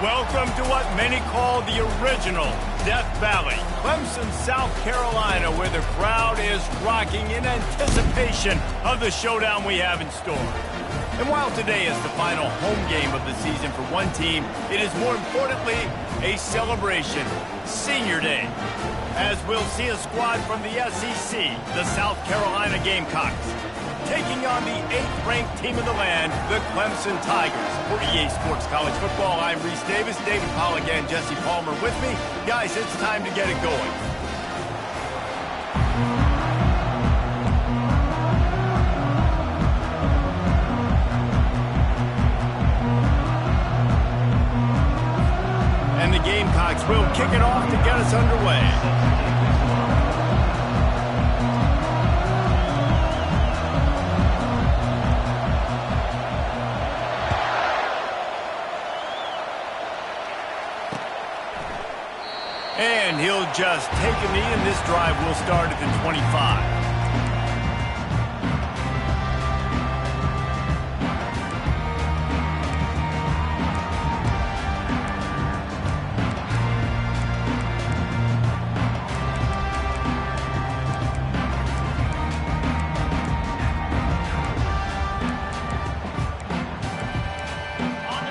Welcome to what many call the original Death Valley, Clemson, South Carolina, where the crowd is rocking in anticipation of the showdown we have in store. And while today is the final home game of the season for one team, it is more importantly a celebration, Senior Day, as we'll see a squad from the SEC, the South Carolina Gamecocks, taking on the 8th-ranked team in the land, the Clemson Tigers. For EA Sports College Football, I'm Reese Davis, David Pollack and Jesse Palmer with me. Guys, it's time to get it going. And the Gamecocks will kick it off to get us underway. And he'll just take a knee, and this drive will start at the 25.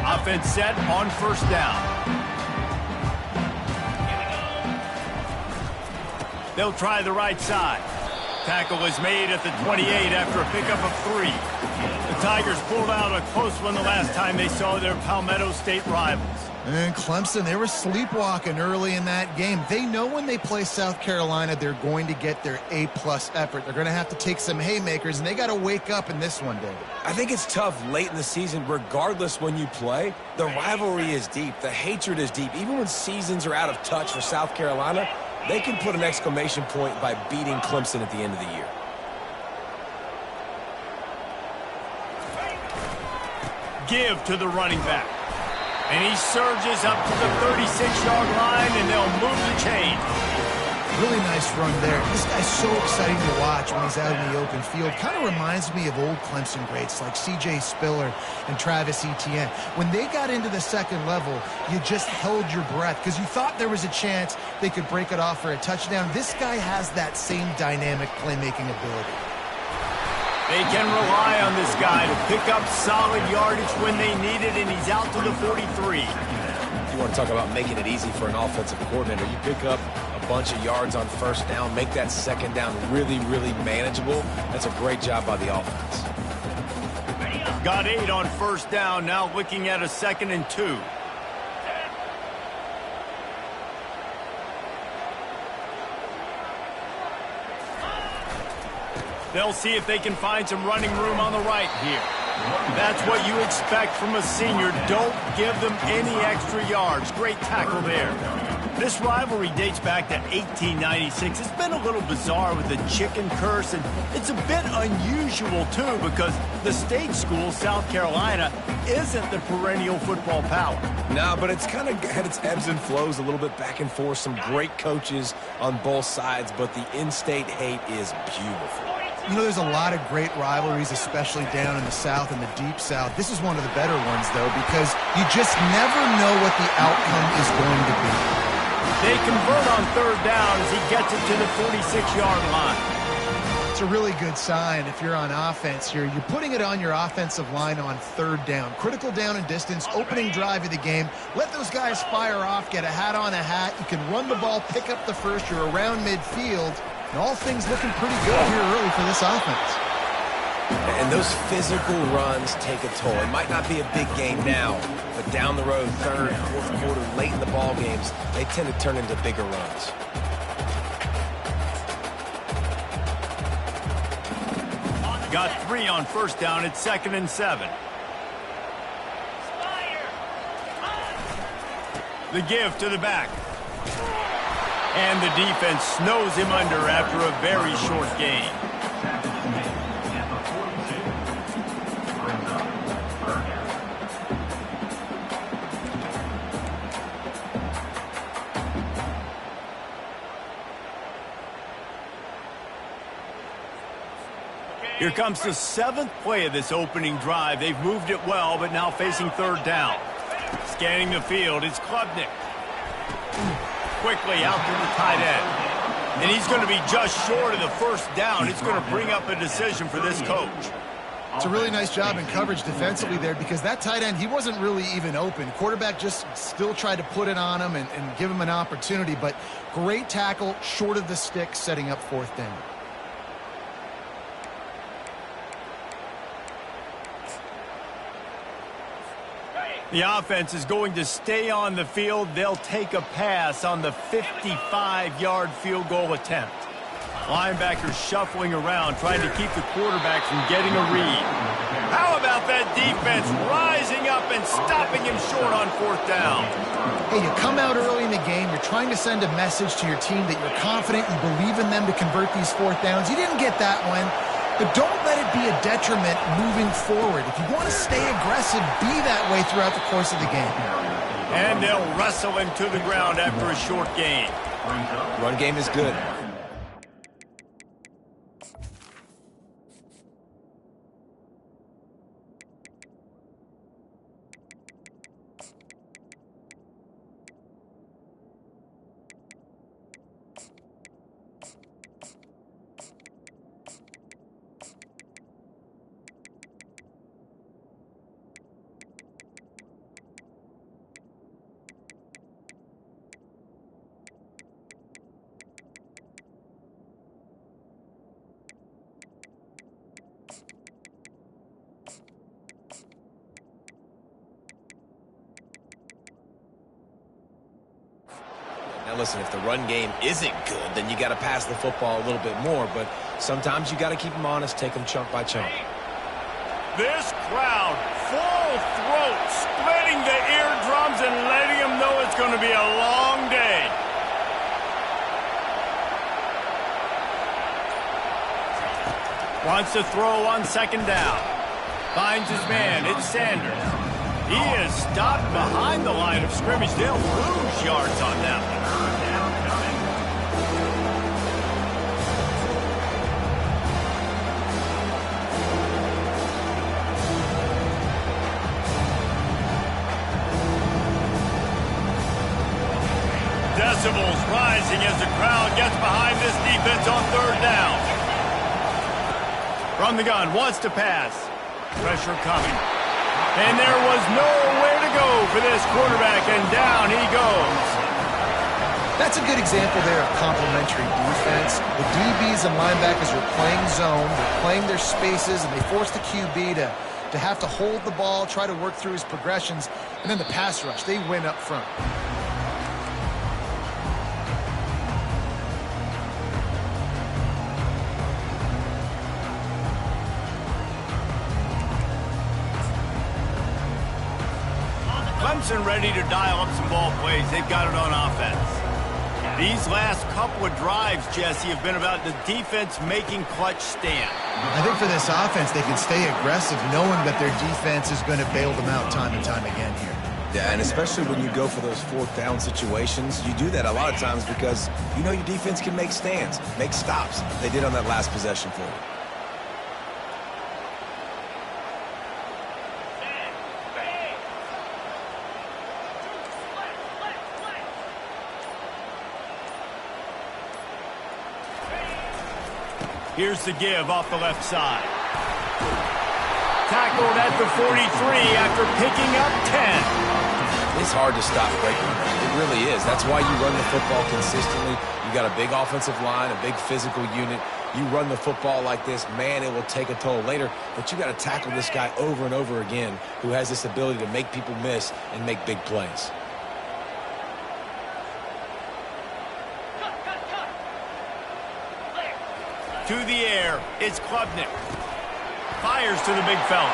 Offense set on first down. They'll try the right side. Tackle is made at the 28 after a pickup of 3. The Tigers pulled out a close one the last time they saw their Palmetto State rivals. And Clemson, they were sleepwalking early in that game. They know when they play South Carolina, they're going to get their A-plus effort. They're going to have to take some haymakers, and they got to wake up in this one, David. I think it's tough late in the season, regardless when you play. The rivalry is deep. The hatred is deep. Even when seasons are out of touch for South Carolina, they can put an exclamation point by beating Clemson at the end of the year. Give to the running back. And he surges up to the 36-yard line, and they'll move the chain. Really nice run there. This guy's so exciting to watch when he's out in the open field. Kind of reminds me of old Clemson greats like C.J. Spiller and Travis Etienne. When they got into the second level, you just held your breath because you thought there was a chance they could break it off for a touchdown. This guy has that same dynamic playmaking ability. They can rely on this guy to pick up solid yardage when they need it, and he's out to the 43. You want to talk about making it easy for an offensive coordinator. You pick up a bunch of yards on first down, make that second down really, really manageable. That's a great job by the offense. Got 8 on first down, now looking at a 2nd and 2. They'll see if they can find some running room on the right here. That's what you expect from a senior. Don't give them any extra yards. Great tackle there. This rivalry dates back to 1896. It's been a little bizarre with the chicken curse, and it's a bit unusual, too, because the state school, South Carolina, isn't the perennial football power. No, but it's kind of had its ebbs and flows, a little bit back and forth, some great coaches on both sides, but the in-state hate is beautiful. You know, there's a lot of great rivalries, especially down in the South and the Deep South. This is one of the better ones, though, because you just never know what the outcome is going to be. They convert on third down as he gets it to the 46-yard line. It's a really good sign if you're on offense here. You're putting it on your offensive line on third down. Critical down and distance, opening drive of the game. Let those guys fire off, get a hat on a hat. You can run the ball, pick up the first. You're around midfield. And all things looking pretty good here early for this offense. And those physical runs take a toll. It might not be a big game now, but down the road, third, fourth quarter, late in the ball games, they tend to turn into bigger runs. Got 3 on first down. It's 2nd and 7. The give to the back. And the defense snows him under after a very short gain. Here comes the 7th play of this opening drive. They've moved it well, but now facing third down. Scanning the field, it's Klubnik. Quickly out to the tight end. And he's going to be just short of the first down. It's going to bring up a decision for this coach. It's a really nice job in coverage defensively there, because that tight end, he wasn't really even open. Quarterback just still tried to put it on him and give him an opportunity, but great tackle, short of the stick, setting up fourth down. The offense is going to stay on the field. They'll take a pass on the 55-yard field goal attempt. Linebackers shuffling around, trying to keep the quarterback from getting a read. How about that defense rising up and stopping him short on fourth down? Hey, you come out early in the game, you're trying to send a message to your team that you're confident, you believe in them to convert these fourth downs. You didn't get that one. But don't let it be a detriment moving forward. If you want to stay aggressive, be that way throughout the course of the game. And they'll wrestle him to the ground after a short gain. Run game is good. Now listen, if the run game isn't good, then you got to pass the football a little bit more, but sometimes you got to keep them honest, take them chunk by chunk. This crowd, full throat, splitting the eardrums and letting them know it's going to be a long day. Wants to throw on second down. Finds his man. It's Sanders. He is stopped behind the line of scrimmage. They'll lose yards on that one. Decibels rising as the crowd gets behind this defense on third down. From the gun, wants to pass. Pressure coming. And there was nowhere to go for this quarterback, and down he goes. That's a good example there of complementary defense. The DBs and linebackers are playing zone, they're playing their spaces, and they force the QB to have to hold the ball, try to work through his progressions, and then the pass rush, they win up front. Clemson ready to dial up some ball plays. They've got it on offense. These last couple of drives, Jesse, have been about the defense making clutch stand. I think for this offense, they can stay aggressive knowing that their defense is going to bail them out time and time again here. Yeah, and especially when you go for those fourth down situations, you do that a lot of times because you know your defense can make stands, make stops. They did on that last possession for you. Here's the give off the left side. Tackled at the 43 after picking up 10. It's hard to stop great runners. It really is. That's why you run the football consistently. You got a big offensive line, a big physical unit. You run the football like this, man, it will take a toll later. But you got to tackle this guy over and over again who has this ability to make people miss and make big plays. To the air, it's Klubnik. Fires to the big fella.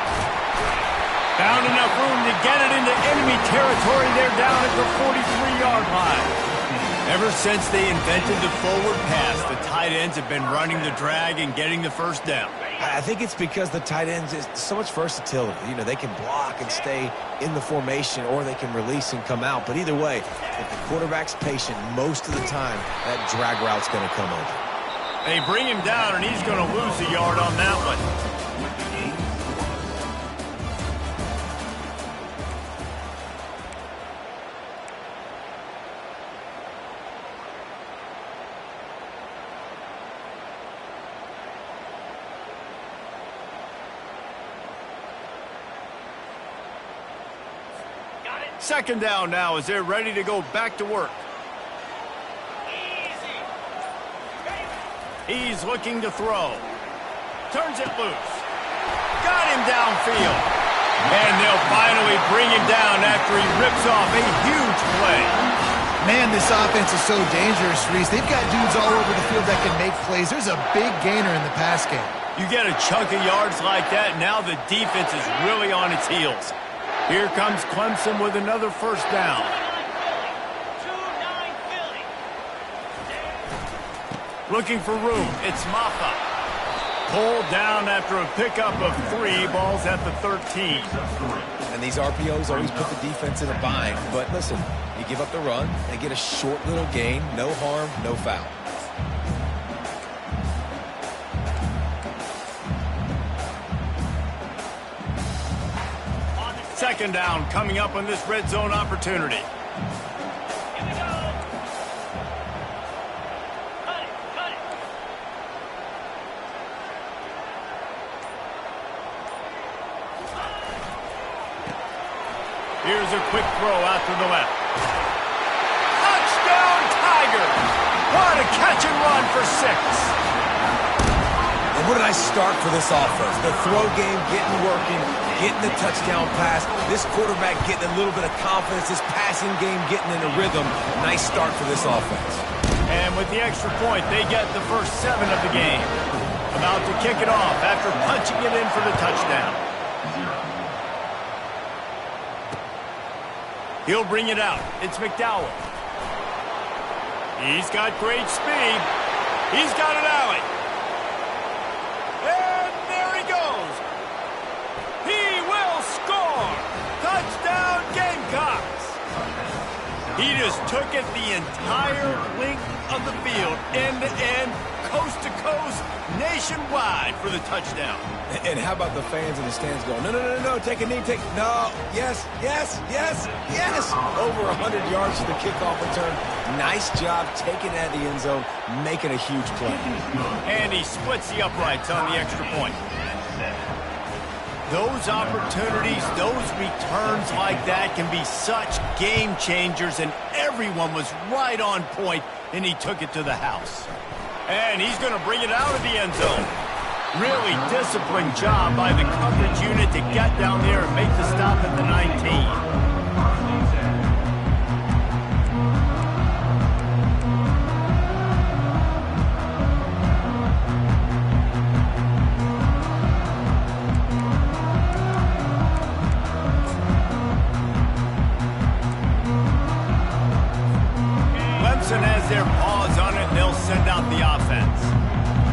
Found enough room to get it into enemy territory. They're down at the 43-yard line. Ever since they invented the forward pass, the tight ends have been running the drag and getting the first down. I think it's because the tight ends is so much versatility. You know, they can block and stay in the formation, or they can release and come out. But either way, if the quarterback's patient most of the time, that drag route's going to come over. They bring him down, and he's going to lose a yard on that one. Second down now as they're ready to go back to work. He's looking to throw. Turns it loose. Got him downfield. And they'll finally bring him down after he rips off a huge play. Man, this offense is so dangerous, Reese. They've got dudes all over the field that can make plays. There's a big gainer in the pass game. You get a chunk of yards like that, now the defense is really on its heels. Here comes Clemson with another first down. Looking for room, it's Maffa. Pulled down after a pickup of 3, balls at the 13. And these RPOs always put the defense in a bind. But listen, you give up the run, they get a short little gain, no harm, no foul. Second down coming up on this red zone opportunity. Here's a quick throw out to the left. Touchdown, Tigers! What a catch and run for 6. And what did I start for this offense? The throw game getting working, getting the touchdown pass. This quarterback getting a little bit of confidence. This passing game getting in a rhythm. Nice start for this offense. And with the extra point, they get the first 7 of the game. About to kick it off after punching it in for the touchdown. He'll bring it out. It's McDowell. He's got great speed. He's got an alley. And there he goes. He will score. Touchdown, Gamecocks. He just took it the entire length of the field, end to end, coast to coast, nationwide for the touchdown. And how about the fans in the stands going, no, no, no, no, take a knee, no, yes, yes, yes, yes. Over 100 yards to the kickoff return. Nice job taking that in the end zone, making a huge play. And he splits the uprights on the extra point. Those opportunities, those returns like that can be such game changers, and everyone was right on point, and he took it to the house. And he's going to bring it out of the end zone. Really disciplined job by the coverage unit to get down there and make the stop at the 19. Has their paws on it, and they'll send out the offense.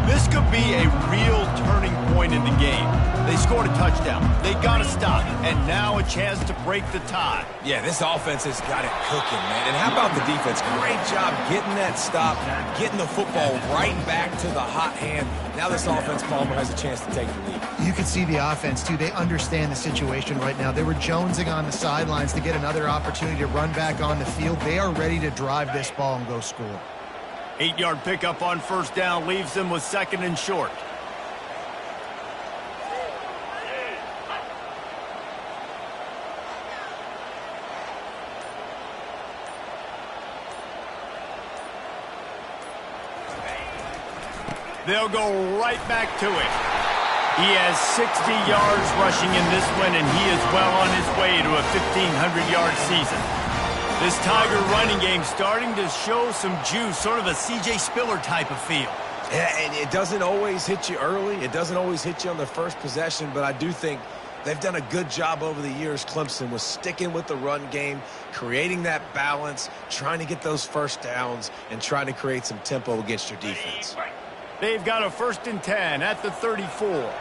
This could be a real turning point in the game. They scored a touchdown. They got to stop, and now a chance to break the tie. Yeah, this offense has got it cooking, man. And how about the defense? Great job getting that stop, getting the football right back to the hot hand. Now this offense, Palmer, has a chance to take the lead. You can see the offense, too. They understand the situation right now. They were jonesing on the sidelines to get another opportunity to run back on the field. They are ready to drive this ball and go score. 8-yard pickup on first down leaves them with 2nd and short. They'll go right back to it. He has 60 yards rushing in this one, and he is well on his way to a 1,500-yard season. This Tiger running game starting to show some juice, sort of a C.J. Spiller type of feel. Yeah, and it doesn't always hit you early. It doesn't always hit you on the first possession, but I do think they've done a good job over the years, Clemson, with sticking with the run game, creating that balance, trying to get those first downs, and trying to create some tempo against your defense. They've got a 1st and 10 at the 34.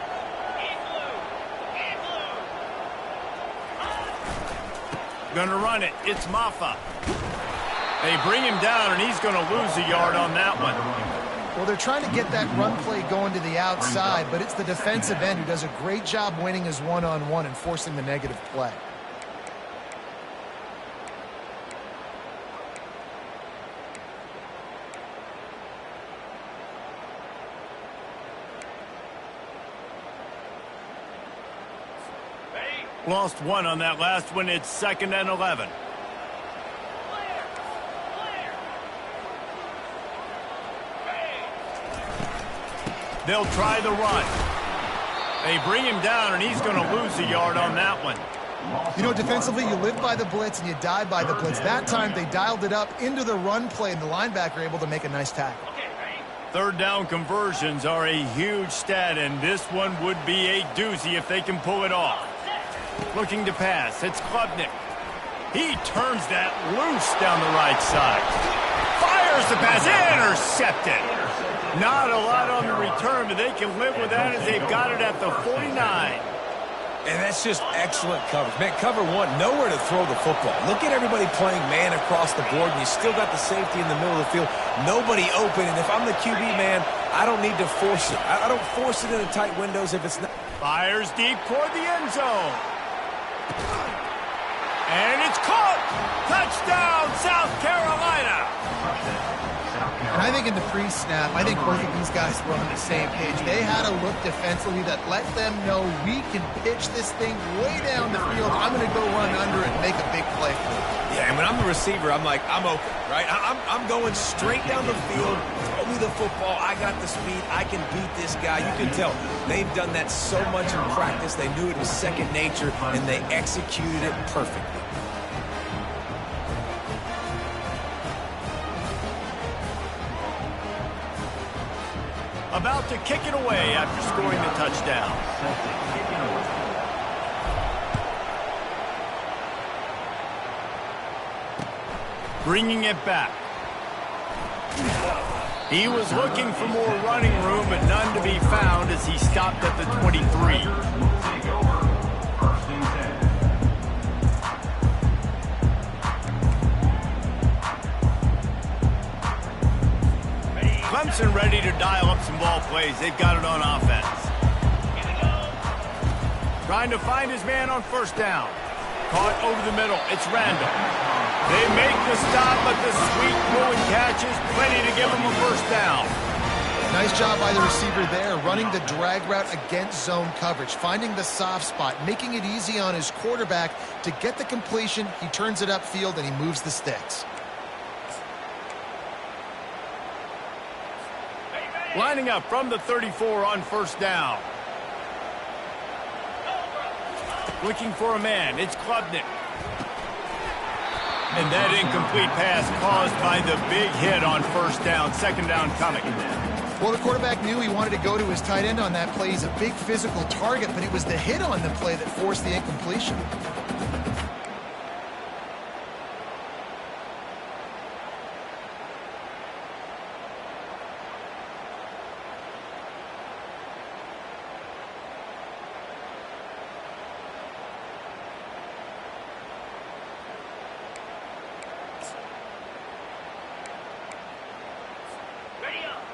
Gonna run it. It's Maffa. They bring him down, and he's gonna lose a yard on that one. Well, they're trying to get that run play going to the outside, but it's the defensive end who does a great job winning his one-on-one and forcing the negative play. Lost one on that last one. It's 2nd and 11. They'll try the run. They bring him down, and he's going to lose a yard on that one. You know, defensively, you live by the blitz and you die by the blitz. That time, they dialed it up into the run play, and the linebacker able to make a nice tackle. 3rd down conversions are a huge stat, and this one would be a doozy if they can pull it off. Looking to pass. It's Klubnik. He turns that loose down the right side. Fires the pass. Intercepted. Not a lot on the return, but they can live with that as they've got it at the 49. And that's just excellent coverage. Man, cover one, nowhere to throw the football. Look at everybody playing man across the board, and you still got the safety in the middle of the field. Nobody open, and if I'm the QB, man, I don't need to force it. I don't force it into tight windows if it's not. Fires deep toward the end zone. And it's caught! Touchdown, South Carolina! And I think in the pre-snap, I think both of these guys were on the same page. They had a look defensively that let them know we can pitch this thing way down the field. I'm going to go run under it and make a big play for it. Yeah, and when I'm the receiver, I'm like, I'm open, right? I'm going straight down the field. Throw me the football. I got the speed. I can beat this guy. You can tell they've done that so much in practice. They knew it was second nature, and they executed it perfectly. About to kick it away after scoring the touchdown. Bringing it back. He was looking for more running room, but none to be found as he stopped at the 23. Clemson ready to dial up some ball plays. They've got it on offense. Trying to find his man on first down. Caught over the middle. It's Randall. They make the stop, but the sweet throwing catch is plenty to give him a first down. Nice job by the receiver there, running the drag route against zone coverage, finding the soft spot, making it easy on his quarterback to get the completion. He turns it upfield, and he moves the sticks. Lining up from the 34 on first down. Looking for a man. It's Klubnik. And that incomplete pass caused by the big hit on first down. Second down coming. Well, the quarterback knew he wanted to go to his tight end on that play. He's a big physical target, but it was the hit on the play that forced the incompletion.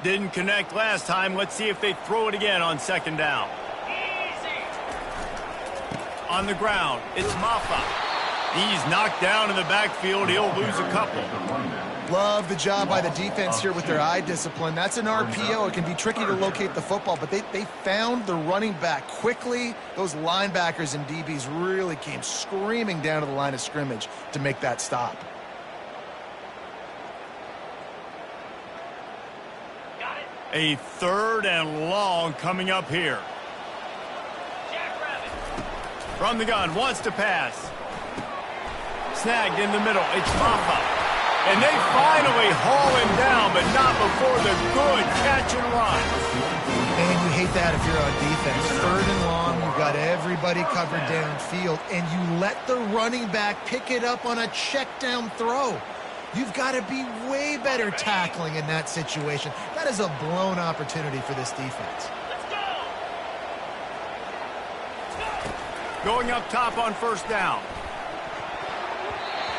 Didn't connect last time. Let's see if they throw it again on second down. On the ground, it's Maffa. He's knocked down in the backfield. He'll lose a couple. Love the job by the defense here with their eye discipline. That's an RPO. It can be tricky to locate the football, but they found the running back quickly. Those linebackers and DBs really came screaming down to the line of scrimmage to make that stop. A third and long coming up here. From the gun, wants to pass. Snagged in the middle, it's Maffa. And they finally haul him down, but not before the good catch and run. And you hate that if you're on defense. Third and long, you've got everybody covered downfield, and you let the running back pick it up on a check down throw. You've got to be way better tackling in that situation. That is a blown opportunity for this defense. Going up top on first down.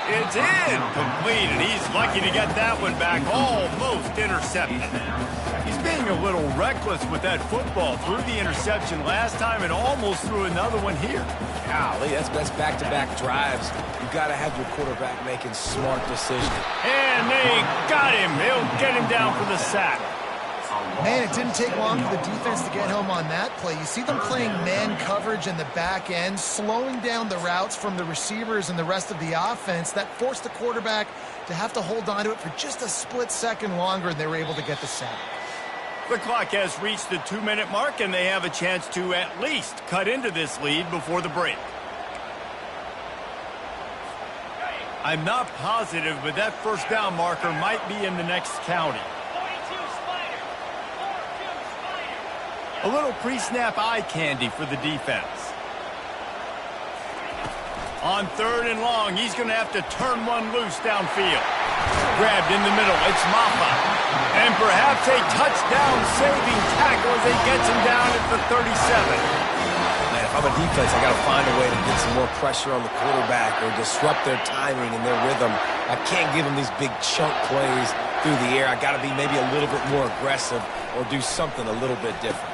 It's incomplete, and he's lucky to get that one back. Almost intercepted. He's being a little reckless with that football. Threw the interception last time and almost threw another one here. Golly, that's back-to-back drives. You've got to have your quarterback making smart decisions. And they got him. They'll get him down for the sack. Man, it didn't take long for the defense to get home on that play. You see them playing man coverage in the back end, slowing down the routes from the receivers and the rest of the offense. That forced the quarterback to have to hold on to it for just a split second longer, and they were able to get the sack. The clock has reached the 2-minute mark, and they have a chance to at least cut into this lead before the break. I'm not positive, but that first down marker might be in the next county. A little pre-snap eye candy for the defense. On third and long, he's going to have to turn one loose downfield. Grabbed in the middle, it's Maffa. And perhaps a touchdown-saving tackle as he gets him down at the 37. Man, if I'm a defense, I got to find a way to get some more pressure on the quarterback or disrupt their timing and their rhythm. I can't give them these big chunk plays through the air. I got to be maybe a little bit more aggressive or do something a little bit different.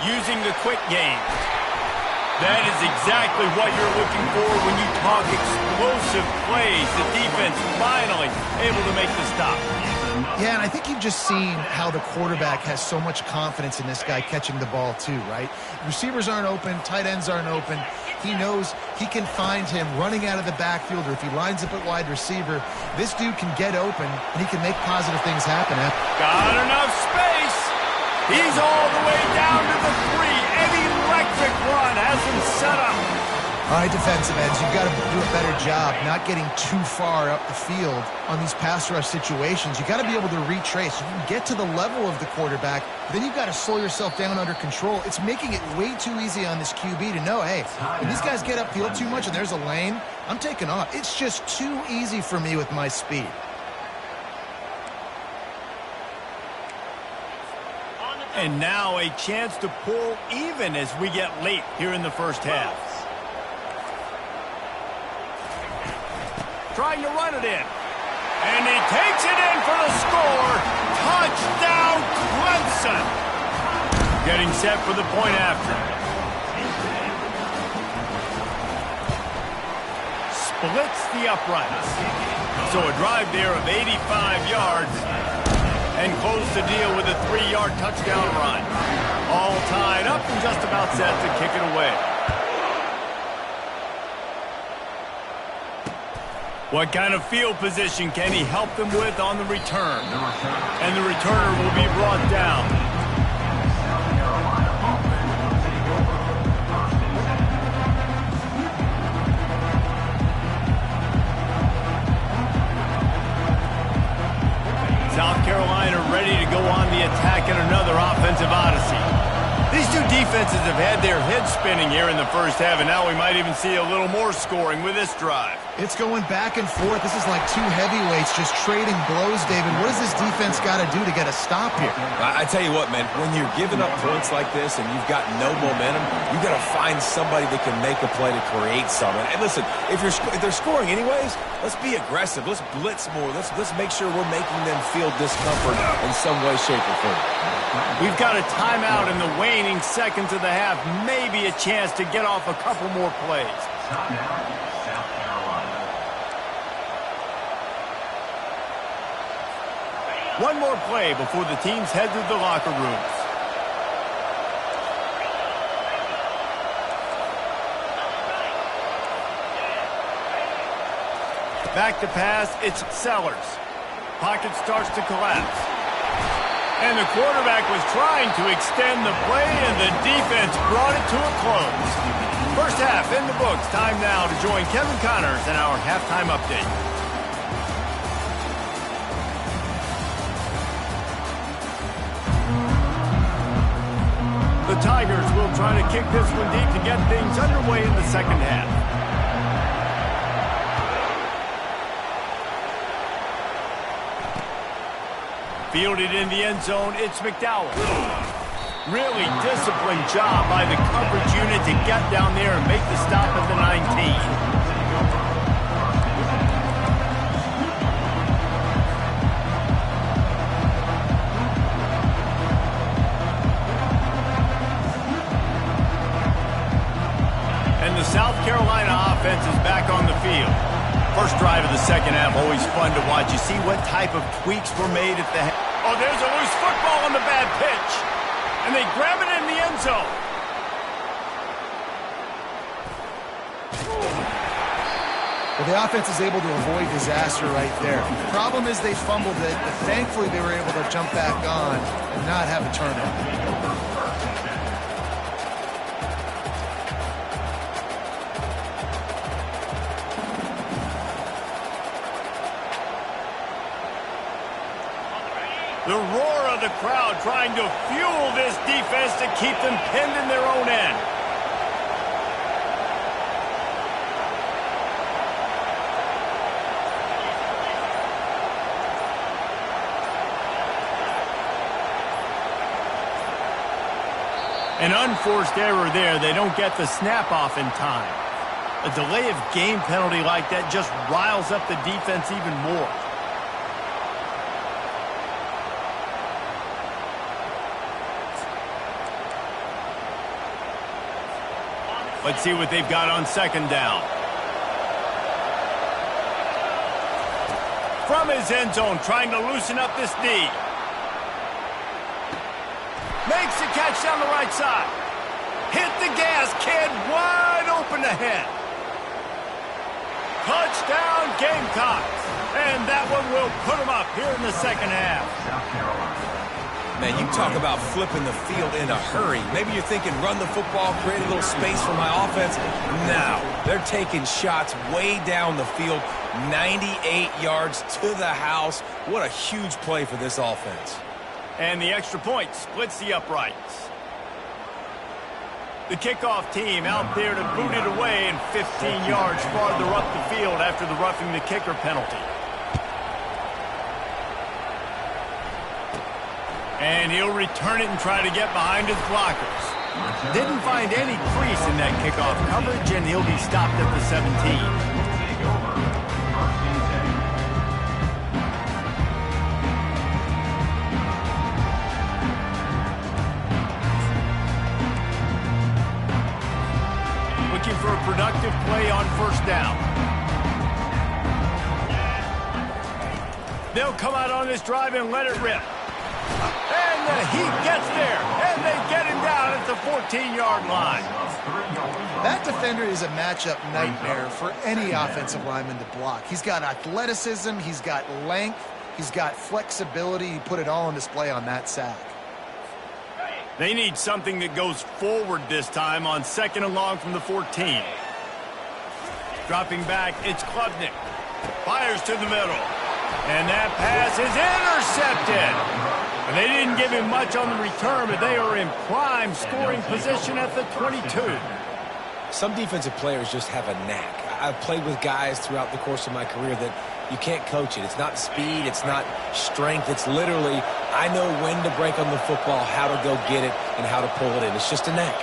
Using the quick game. That is exactly what you're looking for when you talk explosive plays. The defense finally able to make the stop. Yeah, and I think you've just seen how the quarterback has so much confidence in this guy catching the ball too, right? Receivers aren't open, tight ends aren't open. He knows he can find him running out of the backfield, or if he lines up at wide receiver, this dude can get open and he can make positive things happen. Got enough space. He's all the way down to the 3. An electric run has him set up. All right, defensive ends, you've got to do a better job not getting too far up the field on these pass rush situations. You've got to be able to retrace. You can get to the level of the quarterback, but then you've got to slow yourself down under control. It's making it way too easy on this QB to know, hey, when these guys get upfield too much and there's a lane, I'm taking off. It's just too easy for me with my speed. And now a chance to pull even as we get late here in the first half. Trying to run it in. And he takes it in for the score. Touchdown, Clemson. Getting set for the point after. Splits the uprights. So a drive there of 85 yards. And close the deal with a 3-yard touchdown run. All tied up and just about set to kick it away. What kind of field position can he help them with on the return? And the returner will be brought down. South Carolina ready to go on the attack in another offensive odyssey. These two defenses have had their heads spinning here in the first half, and now we might even see a little more scoring with this drive. It's going back and forth. This is like two heavyweights just trading blows, David. What does this defense got to do to get a stop here? I tell you what, man, when you're giving up points like this and you've got no momentum, you got to find somebody that can make a play to create something. And listen, if they're scoring anyways, let's be aggressive. Let's blitz more. Let's make sure we're making them feel discomfort in some way, shape, or form. We've got a timeout in the waning seconds of the half. Maybe a chance to get off a couple more plays. One more play before the teams head to the locker rooms. Back to pass, it's Sellers. Pocket starts to collapse. And the quarterback was trying to extend the play, and the defense brought it to a close. First half in the books. Time now to join Kevin Connors in our halftime update. The Tigers will try to kick this one deep to get things underway in the second half. Fielded in the end zone, it's McDowell. Really disciplined job by the coverage unit to get down there and make the stop at the 19. And the South Carolina offense is back on the field. First drive of the second half, always fun to watch. You see what type of tweaks were made at the... Oh, there's a loose football on the bad pitch. And they grab it in the end zone. Well, the offense is able to avoid disaster right there. The problem is they fumbled it, but thankfully they were able to jump back on and not have a turnover. The roar of the crowd trying to fuel this defense to keep them pinned in their own end. An unforced error there. They don't get the snap off in time. A delay of game penalty like that just riles up the defense even more. Let's see what they've got on second down. From his end zone, trying to loosen up this D. Makes the catch down the right side. Hit the gas, kid, wide open ahead. Touchdown, Gamecocks. And that one will put them up here in the second half. Man, you talk about flipping the field in a hurry. Maybe you're thinking run the football, create a little space for my offense. No, they're taking shots way down the field, 98 yards to the house. What a huge play for this offense. And the extra point splits the uprights. The kickoff team out there to boot it away and 15 yards farther up the field after the roughing the kicker penalty. And he'll return it and try to get behind his blockers. Didn't find any crease in that kickoff coverage, and he'll be stopped at the 17. They'll come out on this drive and let it rip. And the Heat gets there, and they get him down at the 14-yard line. That defender is a matchup nightmare for any offensive lineman to block. He's got athleticism, he's got length, he's got flexibility. He put it all on display on that sack. They need something that goes forward this time on 2nd and long from the 14. Dropping back, it's Klubnik. Fires to the middle. And that pass is intercepted. And they didn't give him much on the return, but they are in prime scoring position at the 22. Some defensive players just have a knack. I've played with guys throughout the course of my career that you can't coach it. It's not speed, it's not strength. It's literally, I know when to break on the football, how to go get it, and how to pull it in. It's just a knack.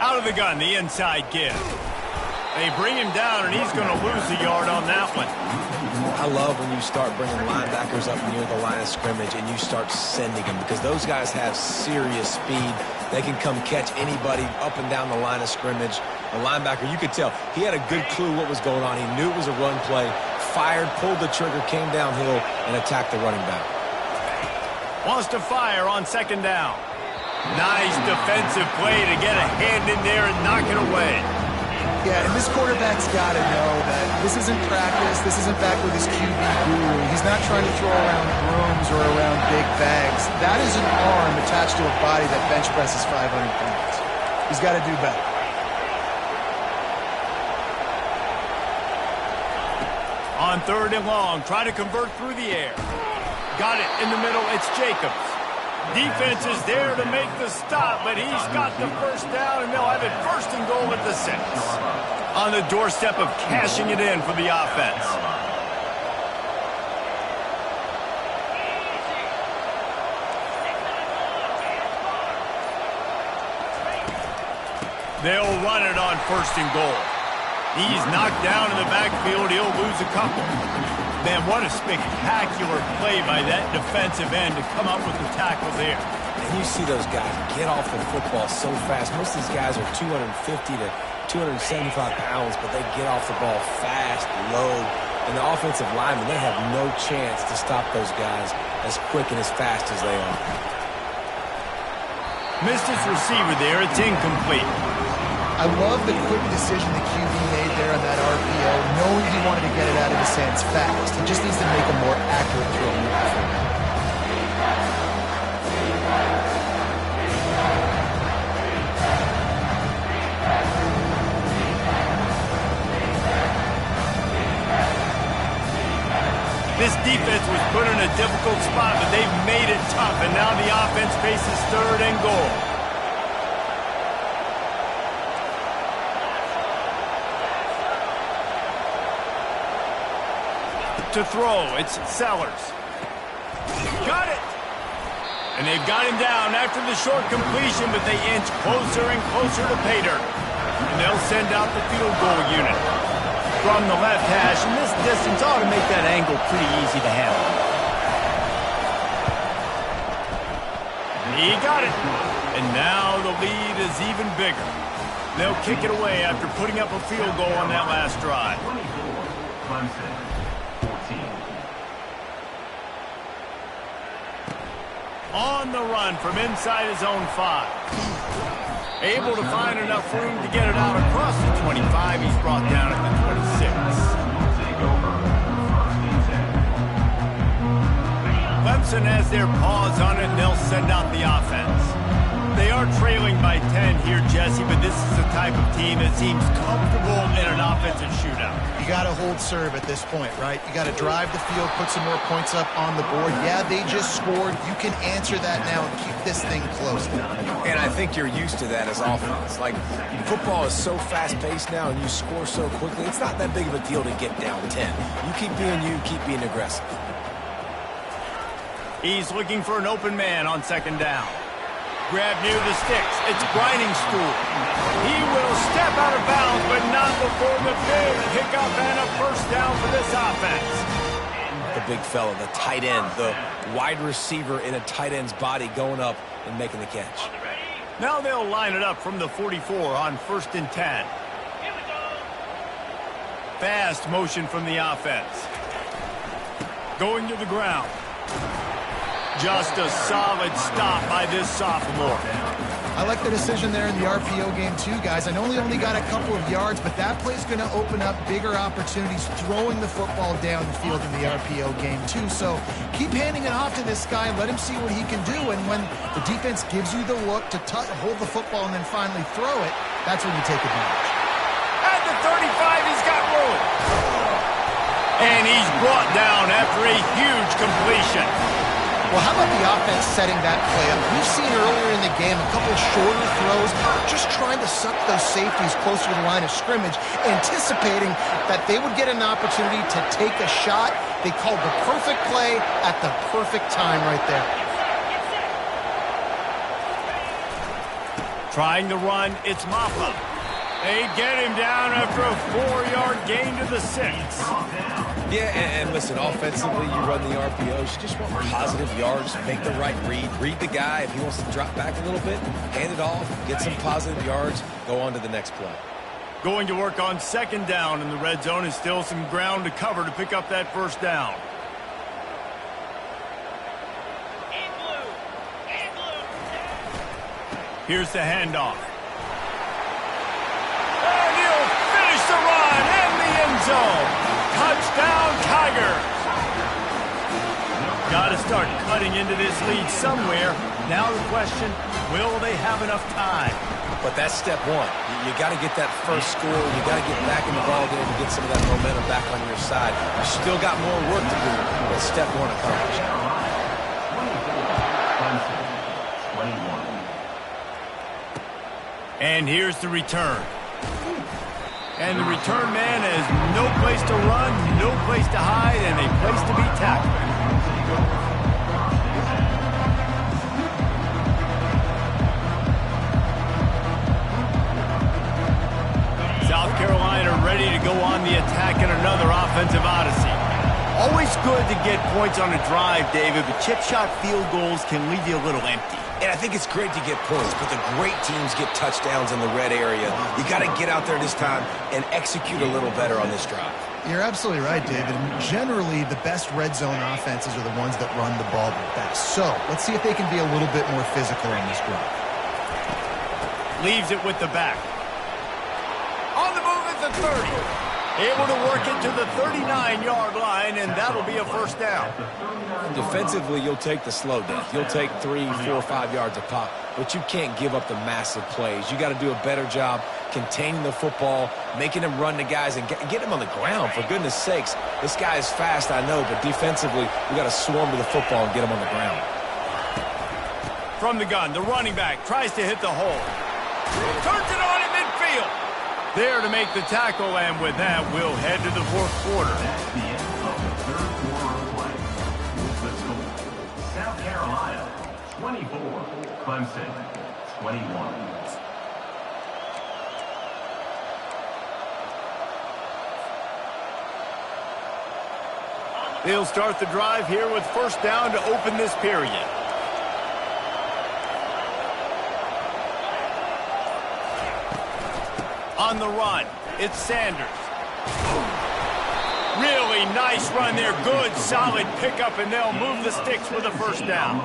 Out of the gun, the inside give. They bring him down, and he's going to lose a yard on that one. I love when you start bringing linebackers up near the line of scrimmage and you start sending them, because those guys have serious speed. They can come catch anybody up and down the line of scrimmage. The linebacker, you could tell, he had a good clue what was going on. He knew it was a run play, fired, pulled the trigger, came downhill, and attacked the running back. Wants to fire on 2nd down. Nice defensive play to get a hand in there and knock it away. Yeah, and this quarterback's got to know that this isn't practice. This isn't back with his QB guru. He's not trying to throw around brooms or around big bags. That is an arm attached to a body that bench presses 500 pounds. He's got to do better. On 3rd and long, try to convert through the air. Got it in the middle. It's Jacobs. Defense is there to make the stop, but he's got the first down, and they'll have it 1st and goal at the 6. On the doorstep of cashing it in for the offense. They'll run it on 1st and goal. He's knocked down in the backfield. He'll lose a couple. Man, what a spectacular play by that defensive end to come up with the tackle there. And you see those guys get off the football so fast. Most of these guys are 250 to 275 pounds, but they get off the ball fast, low. And the offensive linemen, they have no chance to stop those guys as quick and as fast as they are. Missed his receiver there. It's incomplete. I love the quick decision the QB made there on that RPO, knowing he wanted to get it out of his hands fast. He just needs to make a more accurate throw. This defense was put in a difficult spot, but they've made it tough, and now the offense faces 3rd and goal. To throw, it's Sellers. Got it! And they've got him down after the short completion, but they inch closer and closer to pay dirt. And they'll send out the field goal unit. From the left hash, and this distance ought to make that angle pretty easy to handle. He got it. And now the lead is even bigger. They'll kick it away after putting up a field goal on that last drive. On the run from inside his own 5. Able to find enough room to get it out across the 25. He's brought down at the 26. Clemson has their paws on it, and they'll send out the offense. They are trailing by 10 here, Jesse, but this is the type of team that seems comfortable in an offensive shootout. You got to hold serve at this point, right? You got to drive the field, put some more points up on the board. Yeah, they just scored. You can answer that now and keep this thing close. And I think you're used to that as offense. Like, football is so fast-paced now and you score so quickly, it's not that big of a deal to get down 10. You keep being you, keep being aggressive. He's looking for an open man on 2nd down. Grab near the sticks. It's Briningstool. He will step out of bounds, but not before the big pickup and a 1st down for this offense. The big fella, the tight end, the wide receiver in a tight end's body going up and making the catch. Now they'll line it up from the 44 on 1st and 10. fast motion from the offense. Going to the ground. Just a solid stop by this sophomore. I like the decision there in the RPO game too, guys. I know he only got a couple of yards, but that play's going to open up bigger opportunities throwing the football down the field in the RPO game too. So keep handing it off to this guy and let him see what he can do. And when the defense gives you the look to hold the football and then finally throw it, that's when you take advantage. At the 35, he's got room. And he's brought down after a huge completion. Well, how about the offense setting that play up? We've seen earlier in the game a couple shorter throws, just trying to suck those safeties closer to the line of scrimmage, anticipating that they would get an opportunity to take a shot. They called the perfect play at the perfect time right there. Trying to run, it's Mapa. They get him down after a 4-yard gain to the 6. Yeah, and listen, offensively, you run the RPOs. You just want positive yards, make the right read the guy. If he wants to drop back a little bit, hand it off, get some positive yards, go on to the next play. Going to work on second down in the red zone, and still some ground to cover to pick up that first down. Here's the handoff. And he'll finish the run in the end zone. Touchdown, Tigers! Got to start cutting into this lead somewhere. Now the question, will they have enough time? But that's step one. You got to get that first score. You got to get back in the ball game and get some of that momentum back on your side. You still got more work to do, but step one accomplished. And here's the return. And the return man has no place to run, no place to hide, and a place to be tackled. South Carolina ready to go on the attack in another offensive odyssey. Always good to get points on a drive, David, but chip shot field goals can leave you a little empty. And I think it's great to get points, but the great teams get touchdowns in the red area. You got to get out there this time and execute a little better on this drive. You're absolutely right, David. Generally, the best red zone offenses are the ones that run the ball the best. So let's see if they can be a little bit more physical on this drive. Leaves it with the back. On the move at the 30. Able to work it to the 39-yard line, and that'll be a first down. Defensively, you'll take the slow death. You'll take 3, 4, 5 yards a pop, but you can't give up the massive plays. You got to do a better job containing the football, making them run the guys, and get them on the ground. For goodness sakes, this guy is fast, I know, but defensively, we got to swarm to the football and get him on the ground. From the gun, the running back tries to hit the hole. Turns it on in midfield. There to make the tackle, and with that, we'll head to the fourth quarter. That's the end of the third quarter of play. Let's go. South Carolina, 24. Clemson, 21. They'll start the drive here with first down to open this period. On the run, it's Sanders. Really nice run there. Good, solid pickup, and they'll move the sticks with a first down.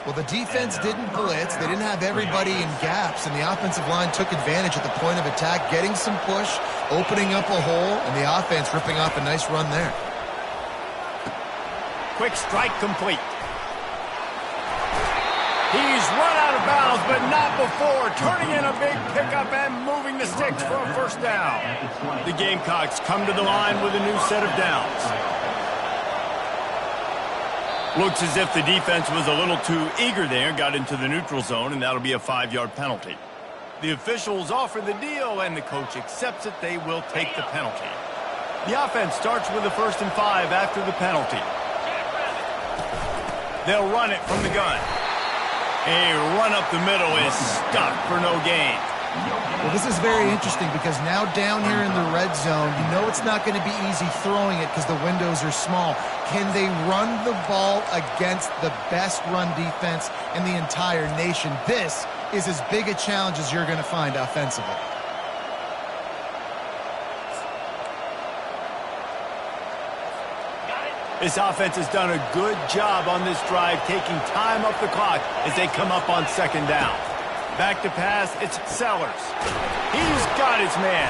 Well, the defense didn't blitz. They didn't have everybody in gaps, and the offensive line took advantage at the point of attack, getting some push, opening up a hole, and the offense ripping off a nice run there. Quick strike complete. He's run out of bounds, but not before turning in a big pickup and moving the sticks for a first down. The Gamecocks come to the line with a new set of downs. Looks as if the defense was a little too eager there, got into the neutral zone, and that'll be a 5-yard penalty. The officials offer the deal, and the coach accepts it. They will take the penalty. The offense starts with a 1st and 5 after the penalty. They'll run it from the gun. A run up the middle is stuck for no gain. Well, this is very interesting because now down here in the red zone, you know it's not going to be easy throwing it because the windows are small. Can they run the ball against the best run defense in the entire nation? This is as big a challenge as you're going to find offensively. This offense has done a good job on this drive, taking time off the clock as they come up on second down. Back to pass, it's Sellers. He's got his man.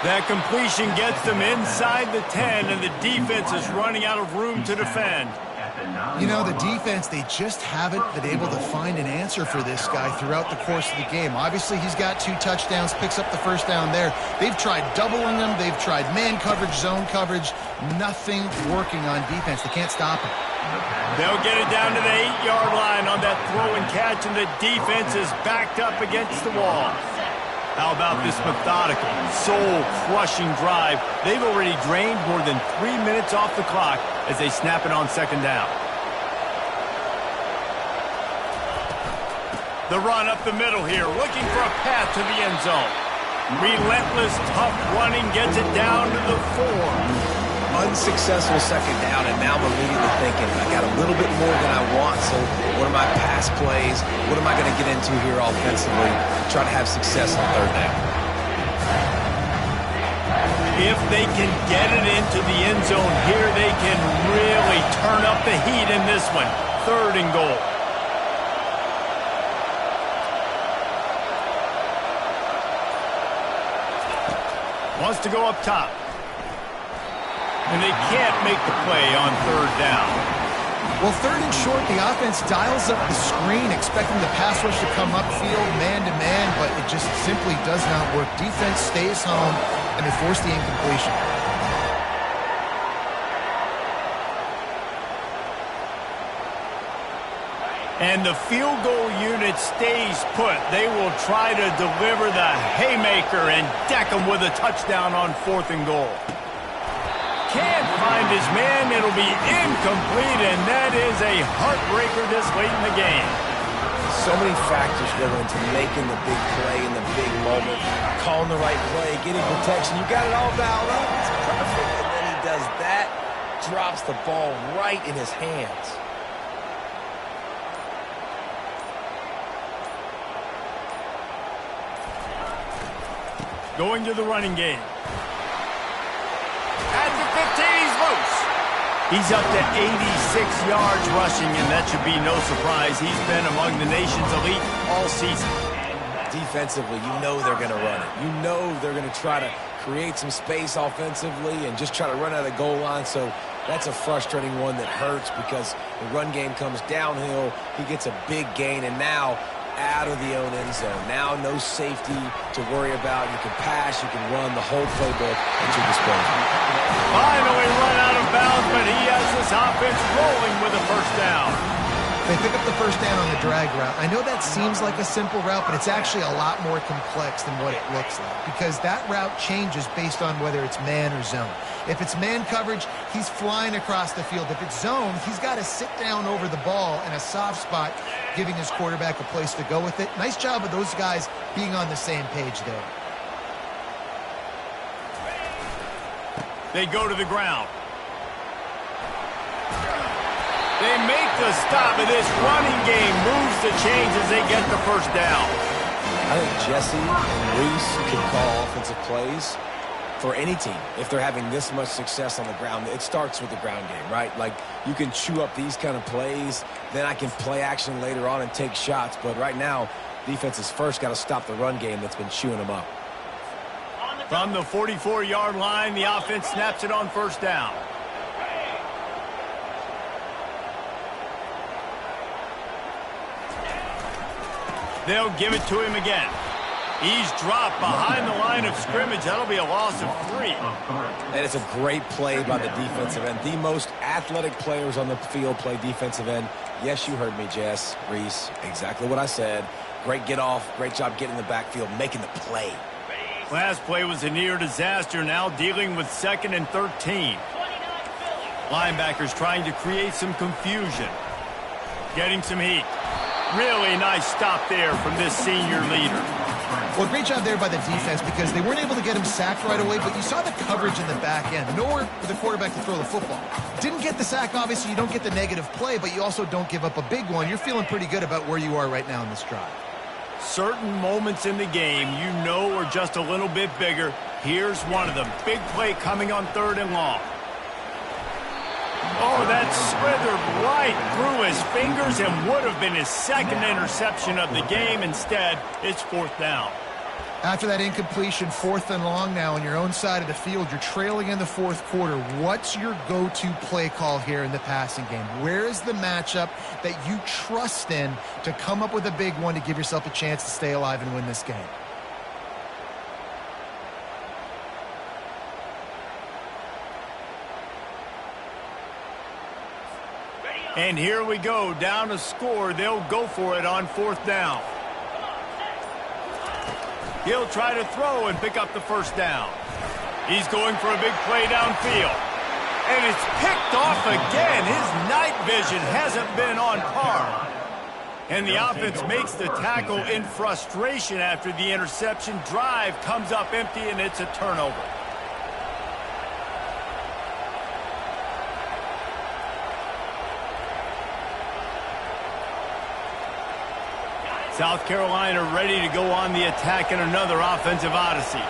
That completion gets them inside the 10, and the defense is running out of room to defend. You know, the defense, they just haven't been able to find an answer for this guy throughout the course of the game. Obviously, he's got 2 touchdowns, picks up the first down there. They've tried doubling him. They've tried man coverage, zone coverage. Nothing working on defense. They can't stop him. They'll get it down to the 8-yard line on that throw and catch, and the defense is backed up against the wall. How about this methodical, soul-crushing drive? They've already drained more than 3 minutes off the clock as they snap it on second down. The run up the middle here, looking for a path to the end zone. Relentless, tough running gets it down to the 4. Unsuccessful second down, and now I'm immediately thinking, I got a little bit more than I want, so what are my pass plays? What am I going to get into here offensively to try to have success on third down? If they can get it into the end zone here, they can really turn up the heat in this one. 3rd and goal. Wants to go up top. And they can't make the play on 3rd down. Well, 3rd and short, the offense dials up the screen, expecting the pass rush to come upfield, man-to-man, but it just simply does not work. Defense stays home, and they force the incompletion. And the field goal unit stays put. They will try to deliver the haymaker and deck them with a touchdown on 4th and goal. Can't find his man. It'll be incomplete, and that is a heartbreaker this late in the game. So many factors go into making the big play in the big moment, calling the right play, getting protection. You got it all dialed up. It's perfect. And then he does that, drops the ball right in his hands. Going to the running game. At the 15, he's loose. He's up to 86 yards rushing, and that should be no surprise. He's been among the nation's elite all season. Defensively, you know they're going to run it. You know they're going to try to create some space offensively and just try to run out of the goal line. So that's a frustrating one that hurts because the run game comes downhill. He gets a big gain, and now out of the own end zone. Now no safety to worry about. You can pass, you can run the whole playbook at your disposal. Finally run out of bounds, but he has this offense rolling with a first down. They pick up the first down on the drag route. I know that seems like a simple route, but it's actually a lot more complex than what it looks like because that route changes based on whether it's man or zone. If it's man coverage, he's flying across the field. If it's zone, he's got to sit down over the ball in a soft spot, giving his quarterback a place to go with it. Nice job of those guys being on the same page there. They go to the ground. They make the stop, and this running game moves the chains as they get the first down. I think Jesse and Reese could call offensive plays for any team if they're having this much success on the ground. It starts with the ground game, right? Like, you can chew up these kind of plays, then I can play action later on and take shots. But right now, defense has first got to stop the run game that's been chewing them up. From the 44-yard line, the offense snaps it on first down. They'll give it to him again. He's dropped behind the line of scrimmage. That'll be a loss of 3. And it's a great play by the defensive end. The most athletic players on the field play defensive end. Yes, you heard me, Jess, Reese. Exactly what I said. Great get off. Great job getting in the backfield, making the play. Last play was a near disaster, now dealing with 2nd and 13. Linebackers trying to create some confusion. Getting some heat. Really nice stop there from this senior leader. Well, great job there by the defense because they weren't able to get him sacked right away, but you saw the coverage in the back end. Nowhere for the quarterback to throw the football. Didn't get the sack, obviously. You don't get the negative play, but you also don't give up a big one. You're feeling pretty good about where you are right now in this drive. Certain moments in the game you know are just a little bit bigger. Here's one of them. Big play coming on 3rd and long. Oh, that slithered right through his fingers and would have been his second interception of the game. Instead, it's 4th down. After that incompletion, 4th and long now on your own side of the field, you're trailing in the 4th quarter. What's your go-to play call here in the passing game? Where is the matchup that you trust in to come up with a big one to give yourself a chance to stay alive and win this game? And here we go, down a score. They'll go for it on 4th down. He'll try to throw and pick up the 1st down. He's going for a big play downfield. And it's picked off again. His night vision hasn't been on par. And the offense makes the tackle in frustration after the interception. Drive comes up empty, and it's a turnover. South Carolina ready to go on the attack in another offensive odyssey.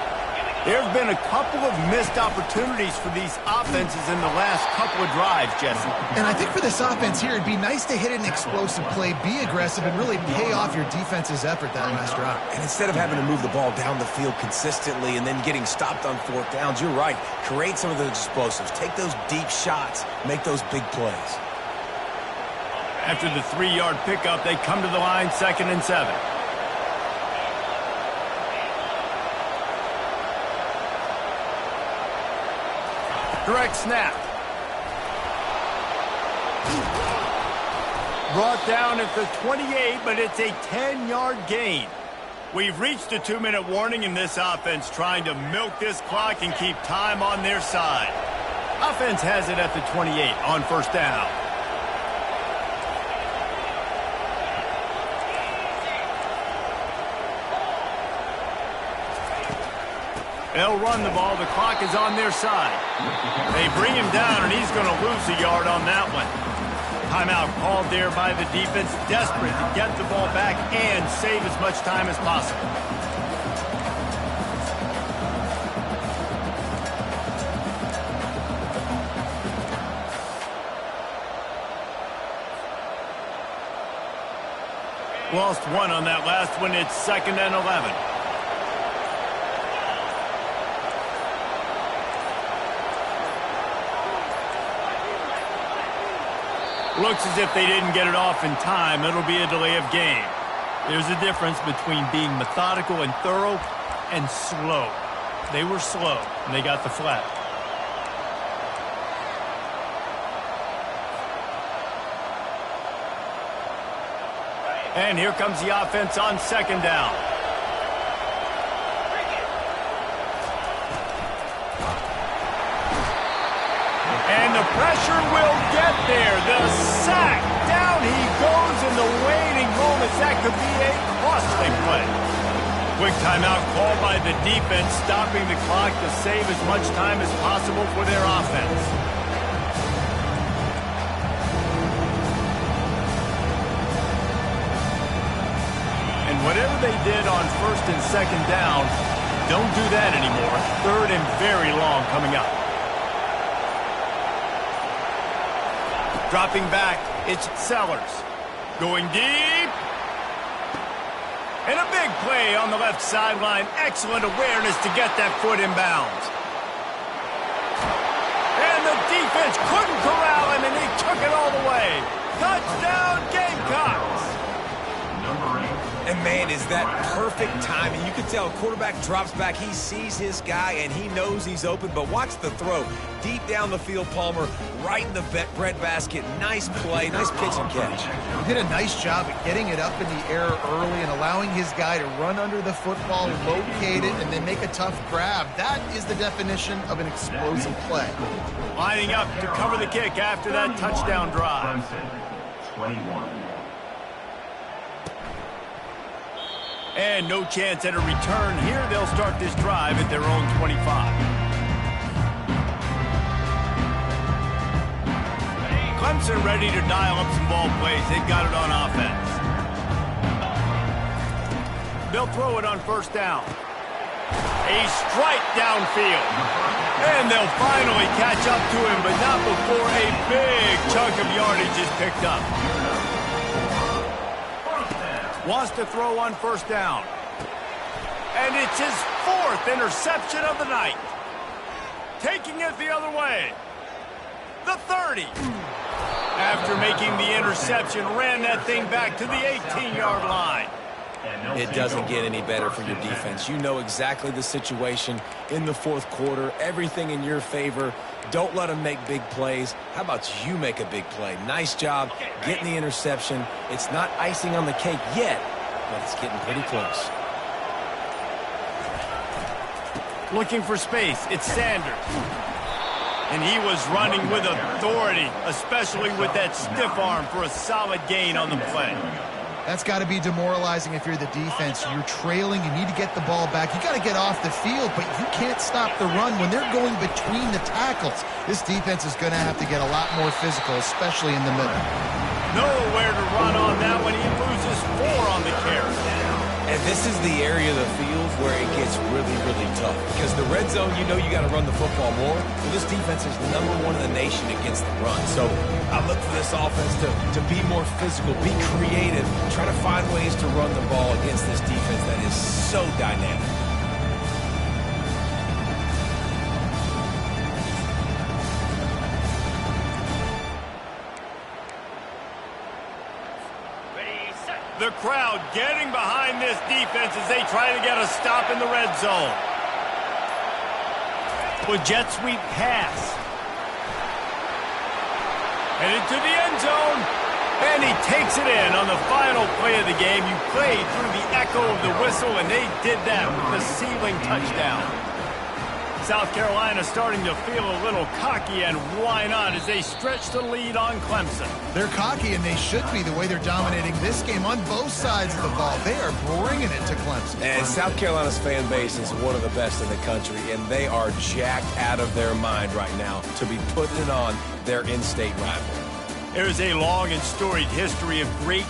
There have been a couple of missed opportunities for these offenses in the last couple of drives, Jesse. And I think for this offense here, it'd be nice to hit an explosive play, be aggressive, and really pay off your defense's effort that last drive. And instead of having to move the ball down the field consistently and then getting stopped on 4th downs, you're right. Create some of those explosives. Take those deep shots. Make those big plays. After the 3-yard pickup, they come to the line, 2nd and 7. Direct snap. Brought down at the 28, but it's a 10-yard gain. We've reached a 2-minute warning in this offense, trying to milk this clock and keep time on their side. Offense has it at the 28 on 1st down. They'll run the ball. The clock is on their side. They bring him down, and he's going to lose a yard on that one. Timeout called there by the defense, desperate to get the ball back and save as much time as possible. Lost one on that last one. It's 2nd and 11. Looks as if they didn't get it off in time. It'll be a delay of game. There's a difference between being methodical and thorough and slow. They were slow, and they got the flag. And here comes the offense on 2nd down. And the pressure will get there. The sack. Down he goes in the waning moments. That could be a costly play. Quick timeout called by the defense, stopping the clock to save as much time as possible for their offense. And whatever they did on 1st and 2nd down, don't do that anymore. 3rd and very long coming up. Dropping back, it's Sellers. Going deep. And a big play on the left sideline. Excellent awareness to get that foot in bounds. And the defense couldn't corral him, and he took it all the way. Touchdown, Gamecocks! Number 8. And, man, is that perfect timing. You can tell a quarterback drops back. He sees his guy, and he knows he's open. But watch the throw. Deep down the field, Palmer, right in the breadbasket. Nice play, nice pitch and catch. He did a nice job at getting it up in the air early and allowing his guy to run under the football, locate it, and then make a tough grab. That is the definition of an explosive play. Lining up to cover the kick after that touchdown drive. Clemson, 21. And no chance at a return here. They'll start this drive at their own 25. Clemson ready to dial up some ball plays. They've got it on offense. They'll throw it on 1st down. A strike downfield. And they'll finally catch up to him, but not before a big chunk of yardage is picked up. Wants to throw on first down. And it's his 4th interception of the night. Taking it the other way. The 30. After making the interception, ran that thing back to the 18-yard line. It doesn't get any better for your defense. You know exactly the situation in the 4th quarter. Everything in your favor. Don't let them make big plays. How about you make a big play? Nice job getting the interception. It's not icing on the cake yet, but it's getting pretty close. Looking for space. It's Sanders. And he was running with authority, especially with that stiff arm for a solid gain on the play. That's got to be demoralizing if you're the defense. You're trailing. You need to get the ball back. You got to get off the field, but you can't stop the run when they're going between the tackles. This defense is going to have to get a lot more physical, especially in the middle. Nowhere to run on that one. He loses 4 on the carry. And this is the area of the field where it gets really, really tough. Because the red zone, you know you got to run the football more. Well, this defense is #1 in the nation against the run. So I look for this offense to be more physical, be creative, try to find ways to run the ball against this defense that is so dynamic. The crowd getting behind this defense as they try to get a stop in the red zone. With jet sweep pass. Headed to the end zone. And he takes it in on the final play of the game. You played through the echo of the whistle, and they did that with the ceiling touchdown. South Carolina starting to feel a little cocky, and why not, as they stretch the lead on Clemson. They're cocky, and they should be the way they're dominating this game on both sides of the ball. They are bringing it to Clemson. And South Carolina's fan base is one of the best in the country, and they are jacked out of their mind right now to be putting it on their in-state rival. There is a long and storied history of great